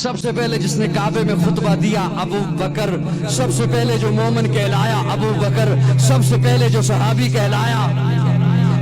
سب سے پہلے جس نے کعبے میں خطبہ دیا ابو بکر، سب سے پہلے جو مومن کہلایا ابو بکر، سب سے پہلے جو صحابی کہلایا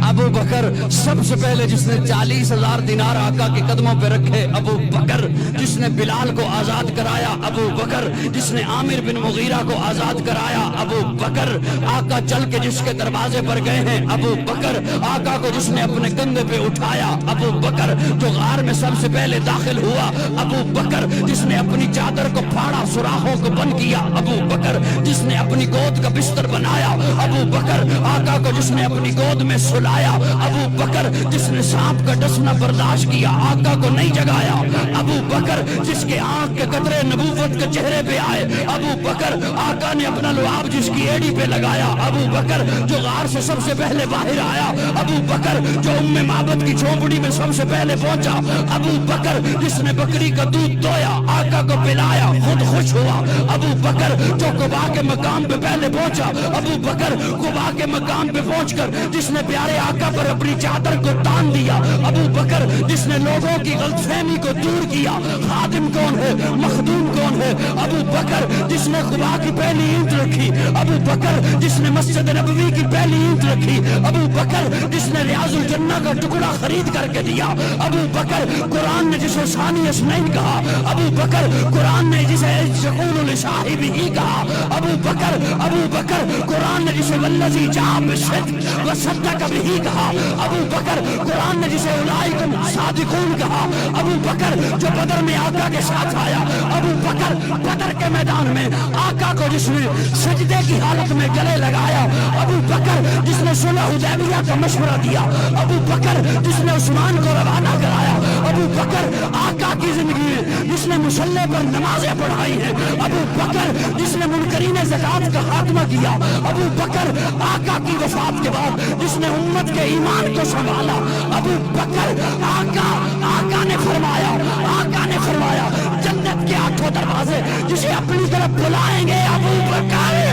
ابو بکر، سب سے پہلے جس نے 40,000 دینار آقا کے قدموں پہ رکھے ابو بکر، جس نے بلال کو آزاد کرایا ابو بکر، جس نے عامر بن مغیرہ کو آزاد کرایا ابو بکر، آقا چل کے جس کے دروازے پر گئے ہیں ابو بکر، آقا کو جس نے اپنے کندھے پہ اٹھایا ابو بکر، جو غار میں سب سے پہلے داخل ہوا ابو بکر، جس نے اپنی چادر کو پھاڑا سوراخوں کو بند کیا ابو بکر، جس نے اپنی گود کا بستر بنایا ابو بکر، آقا کو جس نے اپنی گود میں سلایا ابو بکر، جس نے سانپ کا ڈسنا برداشت کیا آقا کو نہیں جگایا ابو بکر، جس کے آنکھ کے قطرے نبوت کے چہرے پہ آئے ابو بکر، آقا نے اپنا لعاب جس کی ایڑی پہ لگایا ابو بکر، جو غار سے سب سے پہلے باہر آیا ابو بکر، جو معبد کی جھونپڑی میں سب سے پہلے پہنچا ابو بکر، جس نے بکری کا دودھ دویا آقا کو پلایا خود خوش ہوا ابو بکر، جو قباء کے مقام پہ پہلے پہنچا ابو بکر، قباء کے مقام پہ پہنچ کر جس نے پیارے آقا پر اپنی چادر کو تان دیا ابو بکر، جس نے لوگوں کی غلط فہمی کو دور کیا خادم کون ہے مخدوم کون ہے ابو بکر، جس نے قباء کی پہلی اینٹ رکھی ابو بکر، جس نے مسجد نبوی کی پہلی اینٹ رکھی ابو بکر، جس نے ریاض الجنہ کا ٹکڑا خرید کر کے دیا ابو بکر، قرآن نے جسے ثانی اسنین کہا ابو بکر، قرآن نے جسے یقول لصاحبہ کہا ابو بکر، قرآن نے جسے والذی جاء بالصدق وصدق بہ کہا ابو بکر، قرآن نے جسے اولئک صادقون کہا ابو بکر، جو بدر میں آقا کے ساتھ آیا ابو بکر، بدر کے میدان میں آقا کو جس نے سجدے کی حالت میں گلے لگایا ابو بکر، جس نے صلح حدیبیہ کا مشورہ دیا ابو بکر، جس نے عثمان کو روانہ کرایا ابو بکر، آقا کی زندگی میں جس نے مصلی پر نمازیں پڑھائی ہیں ابو بکر، جس نے منکرین زکات کا خاتمہ کیا ابو بکر، آقا کی وفات کے بعد جس نے امت کے ایمان کو سنبھالا ابو بکر، آقا نے فرمایا جنت کے 8 دروازے جسے اپنی طرف بلائیں گے ابو بکر